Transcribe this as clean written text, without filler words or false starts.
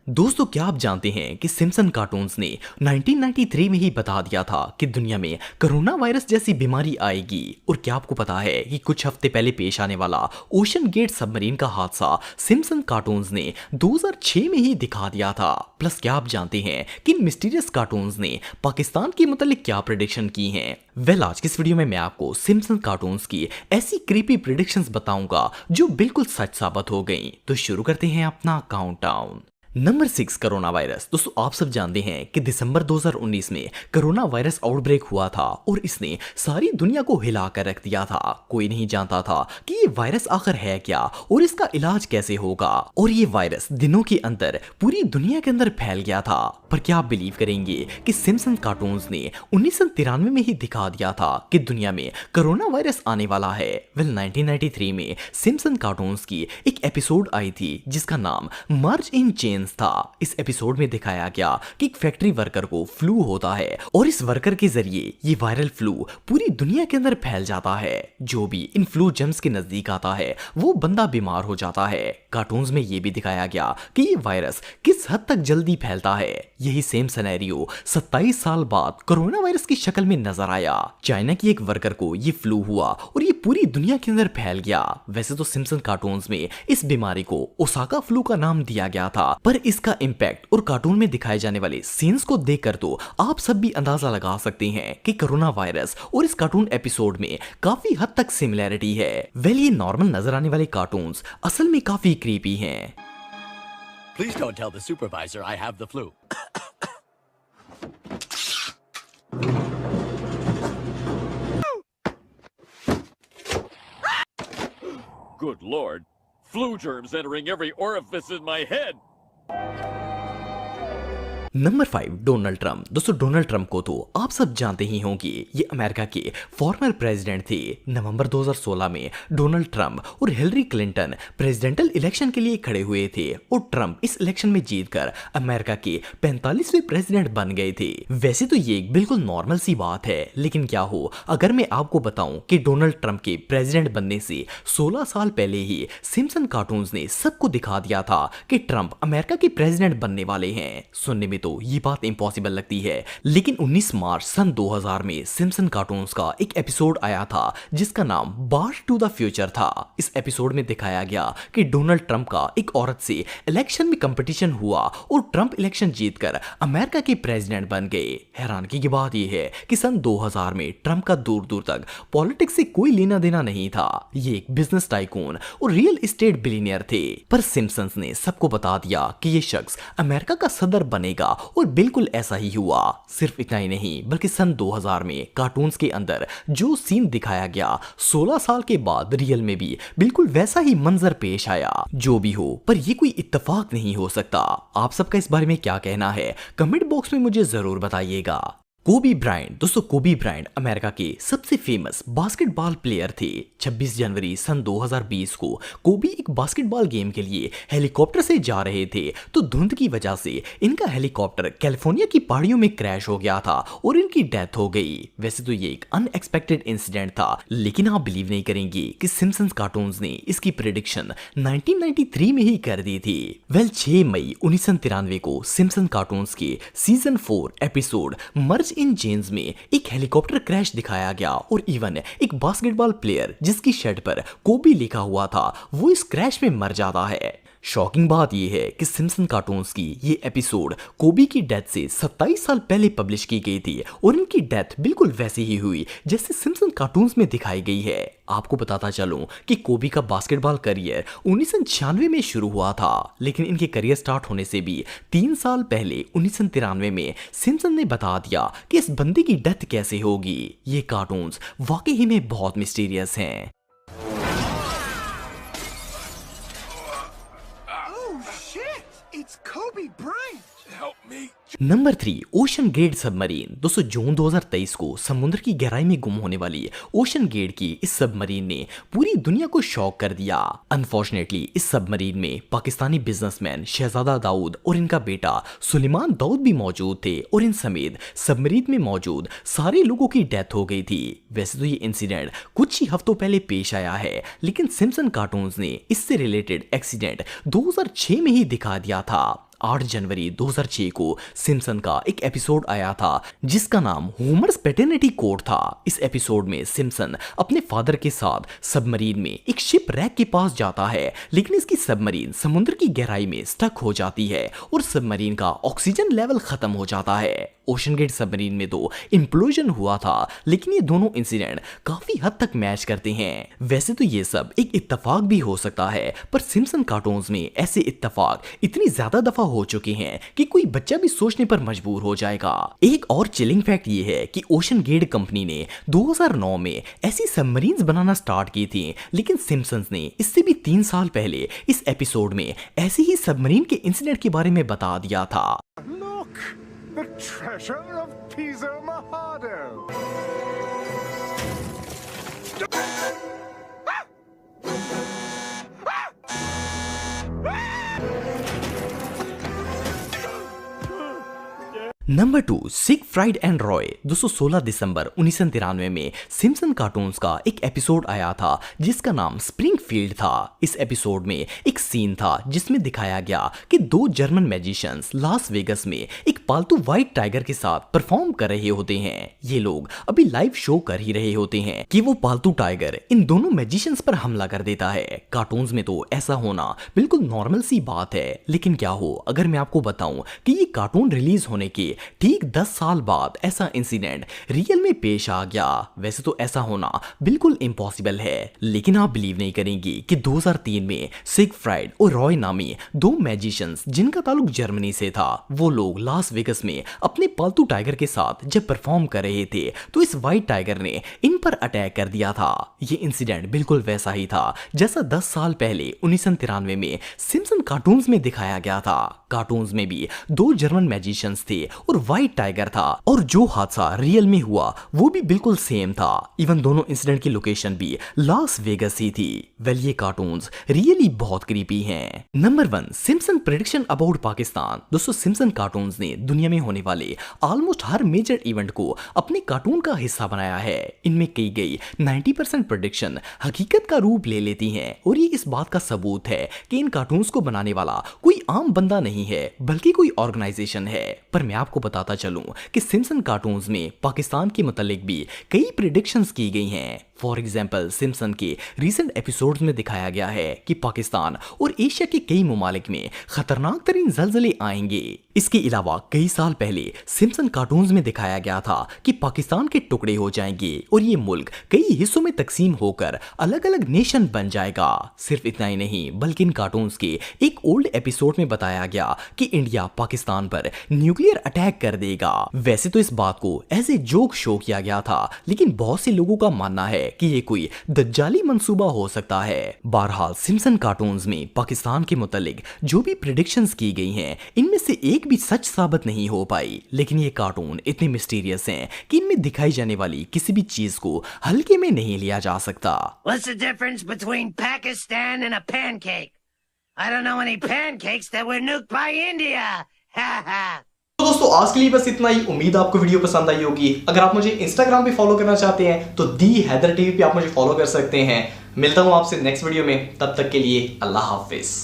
दोस्तों, क्या आप जानते हैं कि सिम्पसन कार्टून्स ने 1993 में ही बता दिया था कि दुनिया में कोरोना वायरस जैसी बीमारी आएगी। और क्या आपको पता है कि कुछ हफ्ते पहले पेश आने वाला ओशन गेट सबमरीन का हादसा सिम्पसन कार्टून्स ने 2006 में ही दिखा दिया था। प्लस क्या आप जानते हैं कि इन मिस्टीरियस कार्टून्स ने पाकिस्तान के मतलब क्या प्रेडिक्शन की हैं? आज की इस वीडियो में मैं आपको सिम्पसन कार्टून्स की ऐसी क्रीपी प्रेडिक्शंस बताऊंगा जो बिल्कुल सच साबित हो गई। तो शुरू करते हैं अपना काउंटडाउन। Number 6, corona virus. दोस्तों, आप सब जानते हैं कि दिसंबर 2019 में कोरोना वायरस आउटब्रेक हुआ था और इसने सारी दुनिया को हिलाकर रख दिया था। कोई नहीं जानता था कि ये वायरस आखिर है क्या और इसका इलाज कैसे होगा। और ये वायरस दिनों के अंदर पूरी दुनिया के अंदर फैल गया था। पर क्या आप बिलीव करेंगे कि सिम्पसन कार्टून्स ने 1993 में ही दिखा दिया था कि दुनिया में कोरोना वायरस आने वाला है। 1993 में सिम्पसन कार्टून्स की एक एपिसोड आई थी जिसका नाम मार्च इन चेन्स था। इस एपिसोड में दिखाया गया कि एक फैक्ट्री वर्कर को फ्लू होता है और इस वर्कर के जरिए ये वायरल फ्लू पूरी दुनिया के अंदर फैल जाता है। जो भी इन फ्लू जम्स के नजदीक आता है वो बंदा बीमार हो जाता है। कार्टून्स में ये भी दिखाया गया कि ये वायरस किस हद तक जल्दी फैलता है। यही सेम सिनेरियो 27 साल बाद कोरोना वायरस की शक्ल में नजर आया। चाइना की एक वर्कर को ये फ्लू हुआ और ये पूरी दुनिया के अंदर फैल गया। वैसे तो सिम्पसन कार्टून्स में इस बीमारी को ओसाका फ्लू का नाम दिया गया था, पर इसका इंपैक्ट और कार्टून में दिखाए जाने वाले सीन्स को देखकर तो आप सब भी अंदाजा लगा सकते हैं कि कोरोना वायरस और इस कार्टून एपिसोड में काफी हद तक सिमिलैरिटी है। ये नॉर्मल नजर आने वाले कार्टून्स असल में काफी क्रीपी हैं। Please don't tell the supervisor I have the flu. Good Lord. Flu germs entering every orifice in my head. Number 5, Donald Trump. दोस्तों, डोनाल्ड ट्रंप को तो आप सब जानते ही होंगे। ये अमेरिका के फॉर्मर प्रेसिडेंट थे। नवंबर 2016 में डोनाल्ड ट्रंप और हिलरी क्लिंटन प्रेसिडेंशियल इलेक्शन के लिए खड़े हुए थे और ट्रंप इस इलेक्शन में जीतकर अमेरिका के 45वें प्रेसिडेंट बन गए थे। वैसे तो ये एक बिल्कुल नॉर्मल सी बात है, लेकिन क्या हो अगर मैं आपको बताऊं कि डोनाल्ड ट्रंप के प्रेसिडेंट बनने से 16 साल पहले ही सिम्पसन कार्टून्स ने सबको दिखा दिया था कि ट्रंप अमेरिका के प्रेसिडेंट बनने वाले हैं। सुनने में तो ये बात इम्पॉसिबल लगती है, लेकिन 19 मार्च सन 2000 में सिम्पसन कार्टून्स का एक एपिसोड आया था जिसका नाम बार्ट टू द फ्यूचर था। इस एपिसोड में दिखाया गया कि डोनाल्ड ट्रंप का एक औरत से इलेक्शन में कंपटीशन हुआ और ट्रंप इलेक्शन जीतकर अमेरिका के प्रेसिडेंट बन गए। हैरानगी की बात यह है कि सन 2000 में ट्रंप का दूर दूर तक पॉलिटिक्स से कोई लेना देना नहीं था। ये एक बिजनेस टाइकून और रियल एस्टेट बिलियनियर थे। पर सिम्पसन्स ने सबको बता दिया कि ये शख्स अमेरिका का सदर बनेगा और बिल्कुल ऐसा ही हुआ। सिर्फ इतना ही नहीं बल्कि सन 2000 में कार्टून्स के अंदर जो सीन दिखाया गया 16 साल के बाद रियल में भी बिल्कुल वैसा ही मंजर पेश आया। जो भी हो, पर ये कोई इत्तेफाक नहीं हो सकता। आप सबका इस बारे में क्या कहना है कमेंट बॉक्स में मुझे जरूर बताइएगा। कोबी ब्रायंट। दोस्तों, कोबी ब्रायंट अमेरिका के सबसे फेमस बास्केटबॉल प्लेयर थे। 26 जनवरी सन 2020 को कोबी एक बास्केटबॉल गेम के लिए हेलीकॉप्टर से जा रहे थे तो धुंध की वजह से इनका हेलीकॉप्टर कैलिफोर्निया की पहाड़ियों में क्रैश हो गया था और इनकी डेथ हो गई। वैसे तो ये एक अनएक्सपेक्टेड इंसिडेंट था, लेकिन आप बिलीव नहीं करेंगे कि सिम्पसन्स कार्टून्स ने इसकी प्रेडिक्शन 1993 में ही कर दी थी। 6 मई 1993 को सिम्पसन कार्टून्स के season 4 episode merge in chains में एक हेलीकॉप्टर क्रैश दिखाया गया और इवन एक बास्केटबॉल प्लेयर जिसकी शर्ट पर कोबी लिखा हुआ था वो इस क्रैश में मर जाता है। शॉकिंग बात यह है कि सिम्पसन कार्टून्स की ये एपिसोड कोबी की डेथ से 27 साल पहले पब्लिश की गई थी और इनकी डेथ बिल्कुल वैसी ही हुई जैसे सिम्पसन कार्टून्स में दिखाई गई है। आपको बताता चलूं कि कोबी का बास्केटबॉल करियर 1996 में शुरू हुआ था, लेकिन इनके करियर स्टार्ट होने से भी 3 साल पहले 1993 में सिम्पसन ने बता दिया कि इस बंदे की डेथ कैसे होगी। ये कार्टून्स वाकई में बहुत मिस्टीरियस हैं। It's Kobe Bryant! Help me! Number 3, ocean gate submarine. दोस्तों, जून 2023 को समुद्र की गहराई में गुम होने वाली ओशन गेट की इस सबमरीन ने पूरी दुनिया को शॉक कर दिया। अनफॉर्चुनेटली इस सबमरीन में पाकिस्तानी बिजनेसमैन शहजादा दाऊद और इनका बेटा सुलेमान दाऊद भी मौजूद थे और इन समेत सबमरीन में मौजूद सारे लोगों की डेथ हो गई थी। वैसे तो ये इंसिडेंट कुछ ही हफ्तों पहले पेश आया है, लेकिन सिम्पसन कार्टून्स ने इससे रिलेटेड एक्सीडेंट 2006 में ही दिखा दिया था। 8 जनवरी 2006 को सिम्पसन का एक एपिसोड आया था जिसका नाम होमर्स पैटर्निटी कोड था। इस एपिसोड में सिम्पसन अपने फादर के साथ सबमरीन में एक शिप रैक के पास जाता है, लेकिन इसकी सबमरीन समुद्र की गहराई में स्टक हो जाती है और सबमरीन का ऑक्सीजन लेवल खत्म हो जाता है। ओशन गेट सबमरीन में तो इंप्लोजन हुआ था, लेकिन ये दोनों इंसिडेंट काफी हद तक मैच करते हैं। वैसे तो ये सब एक इत्तेफाक भी हो सकता है, पर सिम्पसन कार्टून्स में ऐसे इत्तेफाक इतनी ज्यादा दफा हो चुके हैं कि कोई बच्चा भी सोचने पर मजबूर हो जाएगा। एक और चिलिंग फैक्ट ये है कि ओशन गेट कंपनी ने 2009 में ऐसी सबमरीन्स बनाना स्टार्ट की थी, लेकिन सिम्पसन्स ने इससे भी 3 साल पहले इस एपिसोड में ऐसी ही सबमरीन के इंसिडेंट के बारे में बता दिया था। Look! The treasure of Piso Mojado! Number 2, Siegfried and Roy. 216 दिसंबर 1993 में सिम्पसन कार्टून्स का एक एपिसोड आया था जिसका नाम स्प्रिंगफील्ड था। इस एपिसोड में एक सीन था जिसमें दिखाया गया कि 2 जर्मन मैजिशियंस लास वेगस में एक पालतू व्हाइट टाइगर के साथ परफॉर्म कर रहे होते हैं। ये लोग अभी लाइव शो कर ही रहे होते हैं कि वो पालतू टाइगर इन दोनों मैजिशियंस पर हमला कर देता है। कार्टून्स में तो ऐसा होना बिल्कुल नॉर्मल सी बात है, लेकिन क्या हो अगर मैं आपको बताऊं कि ये कार्टून रिलीज होने के ठीक 10 साल बाद ऐसा इंसिडेंट रियल में पेश आ गया। वैसे तो ऐसा होना बिल्कुल इम्पॉसिबल है, लेकिन आप बिलीव नहीं करेंगे कि 2003 में सिगफ्राइड और रॉय नामी 2 मैजिशियंस जिनका ताल्लुक जर्मनी से था, वो लोग लास वेगस में अपने पालतू टाइगर के साथ जब परफॉर्म कर रहे थे तो इस व्हाइट टाइगर ने इन पर अटैक कर दिया था। ये इंसिडेंट बिल्कुल वैसा ही था जैसा 10 साल पहले 1993 में सिम्पसन कार्टून्स में दिखाया गया था। कार्टून्स में भी 2 जर्मन मैजिशियंस थे और व्हाइट टाइगर था, और जो हादसा रियल में हुआ वो भी बिल्कुल सेम था। इवन दोनों इंसिडेंट की लोकेशन भी लास वेगस ही थी। वेल, ये कार्टून्स रियली बहुत क्रीपी हैं। Number 1, Simpson prediction about Pakistan. दोस्तों, सिम्पसन कार्टून्स ने दुनिया में होने वाले ऑलमोस्ट हर मेजर इवेंट को अपने कार्टून का हिस्सा बनाया है। इनमें की गई 90% प्रेडिक्शन हकीकत का रूप ले लेती हैं, और ये इस बात का सबूत है कि इन कार्टून्स को बनाने वाला कोई आम बंदा नहीं है, बल्कि कोई ऑर्गेनाइजेशन है। पर मैं आपको बताता चलूं कि सिम्पसन कार्टून्स में पाकिस्तान के मुतालिक भी कई प्रेडिक्शंस की गई हैं। फॉर एग्जाम्पल, सिम्पसन के रिसेंट एपिसोड्स में दिखाया गया है कि पाकिस्तान और एशिया के कई ममालिक में खतरनाक तरीन ज़लज़ले आएंगे। इसके अलावा कई साल पहले सिम्पसन कार्टून्स में दिखाया गया था कि पाकिस्तान के टुकड़े हो जाएंगे और ये मुल्क कई हिस्सों में तकसीम होकर अलग अलग नेशन बन जाएगा। सिर्फ इतना ही नहीं, बल्कि इन कार्टून्स के एक ओल्ड एपिसोड में बताया गया कि इंडिया पाकिस्तान पर न्यूक्लियर अटैक कर देगा। वैसे तो इस बात को एज ए जोक शो किया गया था, लेकिन बहुत से लोगों का मानना है कि ये कोई दज्जाली मंसूबा हो सकता है। बहरहाल, सिम्पसन कार्टून्स में पाकिस्तान के मुतालिक जो भी प्रेडिक्शंस की गई हैं, इनमें से एक भी सच साबित नहीं हो पाई। लेकिन ये कार्टून इतने मिस्टीरियस हैं कि इनमें दिखाई जाने वाली किसी भी चीज को हल्के में नहीं लिया जा सकता। What's the difference between Pakistan and a pancake? I don't know any pancakes that were nuked by India. Ha ha. तो दोस्तों, आज के लिए बस इतना ही। उम्मीद आपको वीडियो पसंद आई होगी। अगर आप मुझे इंस्टाग्राम पे फॉलो करना चाहते हैं तो दी हैदर टीवी पे आप मुझे फॉलो कर सकते हैं। मिलता हूं आपसे नेक्स्ट वीडियो में, तब तक के लिए अल्लाह हाफिज।